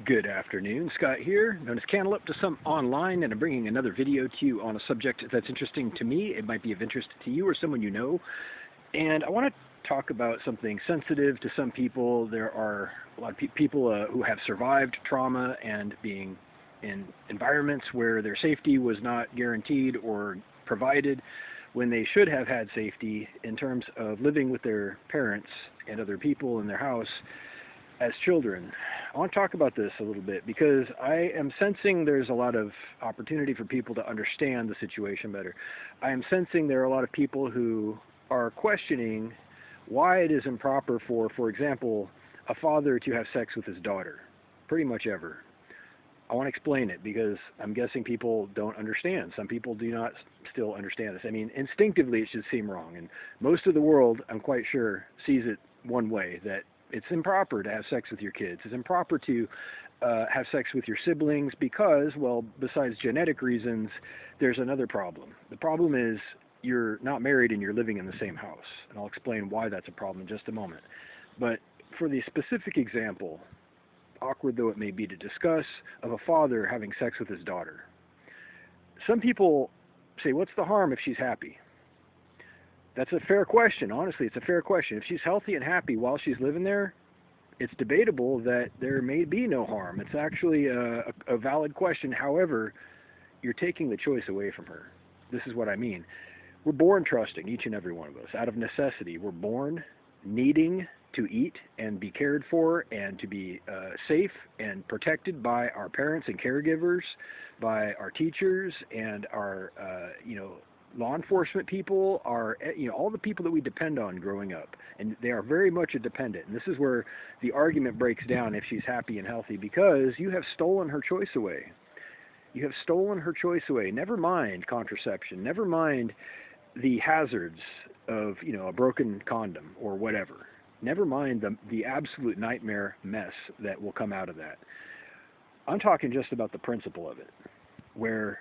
Good afternoon, Scott here, known as Cantaloupe to some online, and I'm bringing another video to you on a subject that's interesting to me. It might be of interest to you or someone you know, and I want to talk about something sensitive to some people. There are a lot of people who have survived trauma and being in environments where their safety was not guaranteed or provided when they should have had safety in terms of living with their parents and other people in their house as children. I want to talk about this a little bit because I am sensing there's a lot of opportunity for people to understand the situation better. I am sensing there are a lot of people who are questioning why it is improper for example, a father to have sex with his daughter, pretty much ever. I want to explain it because I'm guessing people don't understand. Some people do not still understand this. I mean, instinctively it should seem wrong, and most of the world, I'm quite sure, sees it one way, that it's improper to have sex with your kids. It's improper to have sex with your siblings because, well, besides genetic reasons, there's another problem. The problem is you're not married and you're living in the same house. And I'll explain why that's a problem in just a moment. But for the specific example, awkward though it may be to discuss, of a father having sex with his daughter, some people say, what's the harm if she's happy? That's a fair question. Honestly, it's a fair question. If she's healthy and happy while she's living there, it's debatable that there may be no harm. It's actually a valid question. However, you're taking the choice away from her. This is what I mean. We're born trusting, each and every one of us, out of necessity. We're born needing to eat and be cared for and to be safe and protected by our parents and caregivers, by our teachers and our, law enforcement people, are, all the people that we depend on growing up, and they are very much a dependent. And this is where the argument breaks down if she's happy and healthy, because you have stolen her choice away. You have stolen her choice away. Never mind contraception. Never mind the hazards of, a broken condom or whatever. Never mind the absolute nightmare mess that will come out of that. I'm talking just about the principle of it, where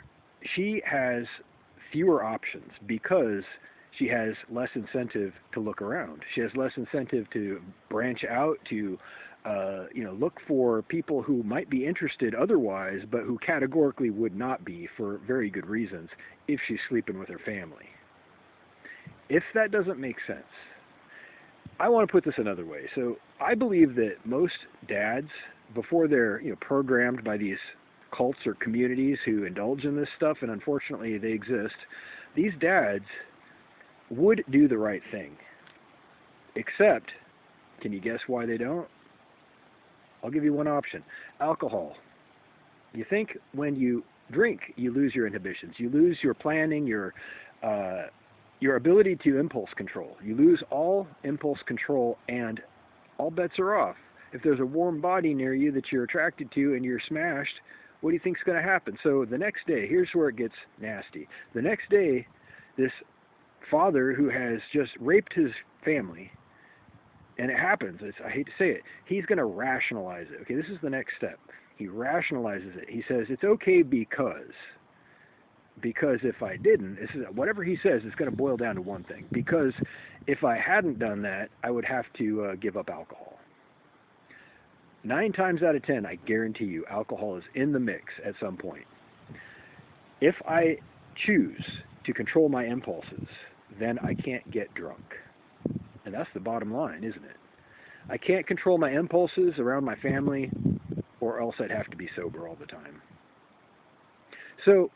she has fewer options because she has less incentive to look around. She has less incentive to branch out, to look for people who might be interested otherwise, but who categorically would not be for very good reasons if she's sleeping with her family. If that doesn't make sense, I want to put this another way. So I believe that most dads, before they're programmed by these cults or communities who indulge in this stuff, and unfortunately they exist, these dads would do the right thing. Except, can you guess why they don't? I'll give you one option. Alcohol. You think when you drink, you lose your inhibitions. You lose your planning, your ability to impulse control. You lose all impulse control and all bets are off. If there's a warm body near you that you're attracted to and you're smashed, what do you think's going to happen? So the next day, here's where it gets nasty. The next day, this father who has just raped his family, and it happens, I hate to say it, he's going to rationalize it. Okay, this is the next step. He rationalizes it. He says, it's okay because if I didn't, whatever he says is going to boil down to one thing. Because if I hadn't done that, I would have to give up alcohol. 9 times out of 10, I guarantee you, alcohol is in the mix at some point. If I choose to control my impulses, then I can't get drunk. And that's the bottom line, isn't it? I can't control my impulses around my family, or else I'd have to be sober all the time. So,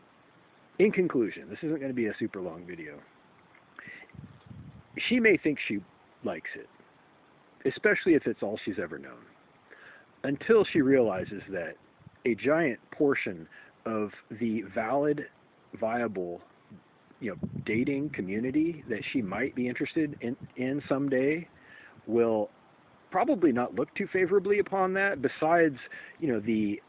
in conclusion, this isn't going to be a super long video. She may think she likes it, especially if it's all she's ever known, until she realizes that a giant portion of the valid, viable, dating community that she might be interested in someday will probably not look too favorably upon that, besides, the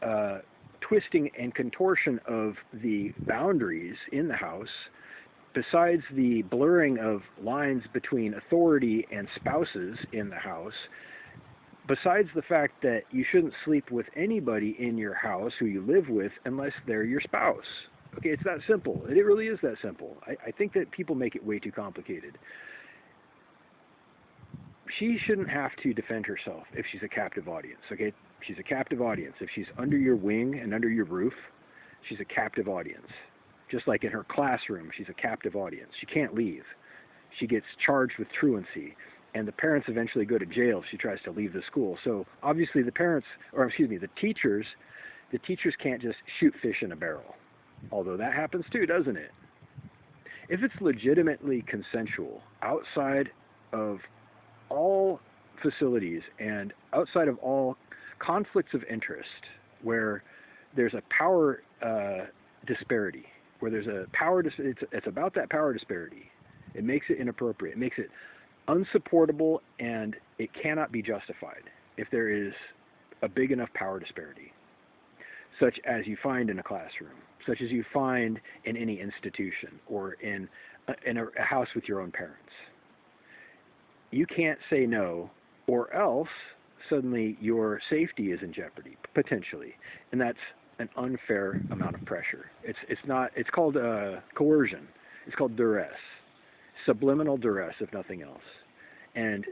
twisting and contortion of the boundaries in the house, besides the blurring of lines between authority and spouses in the house, besides the fact that you shouldn't sleep with anybody in your house who you live with unless they're your spouse. Okay, it's that simple. It really is that simple. I think that people make it way too complicated. She shouldn't have to defend herself if she's a captive audience. Okay, She's a captive audience. If she's under your wing and under your roof, she's a captive audience. Just like in her classroom, she's a captive audience. She can't leave. She gets charged with truancy, and the parents eventually go to jail if she tries to leave the school. So obviously the teachers can't just shoot fish in a barrel. Although that happens too, doesn't it? If it's legitimately consensual, outside of all facilities and outside of all conflicts of interest, where there's a power disparity, where there's a power, it's about that power disparity. It makes it inappropriate. It makes it unsupportable, and it cannot be justified if there is a big enough power disparity, such as you find in a classroom, such as you find in any institution or in a house with your own parents. You can't say no, or else suddenly your safety is in jeopardy, potentially, and that's an unfair amount of pressure. It's called coercion. It's called duress, subliminal duress, if nothing else. And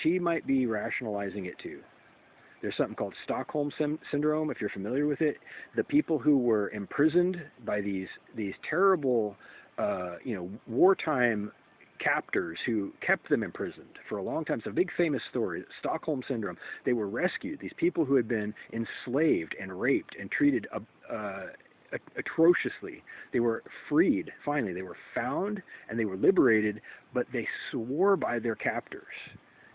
she might be rationalizing it too. There's something called Stockholm Syndrome, if you're familiar with it. The people who were imprisoned by these terrible, wartime captors who kept them imprisoned for a long time. It's a big famous story, Stockholm Syndrome. They were rescued. These people who had been enslaved and raped and treated atrociously. They were freed, finally. They were found and they were liberated, but they swore by their captors.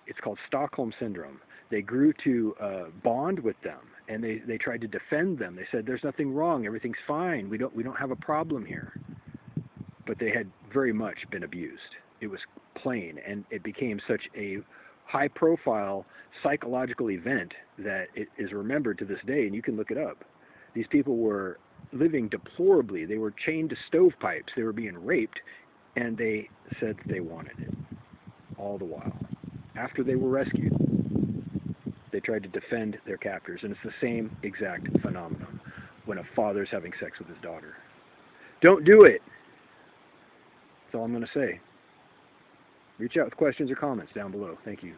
It's called Stockholm Syndrome. They grew to bond with them, and they tried to defend them. They said, there's nothing wrong, everything's fine, we don't have a problem here. But they had very much been abused. It was plain, and it became such a high-profile psychological event that it is remembered to this day, and you can look it up. These people were living deplorably. They were chained to stovepipes. They were being raped, and they said that they wanted it all the while. After they were rescued, they tried to defend their captors, and it's the same exact phenomenon when a father's having sex with his daughter. Don't do it! That's all I'm going to say. Reach out with questions or comments down below. Thank you.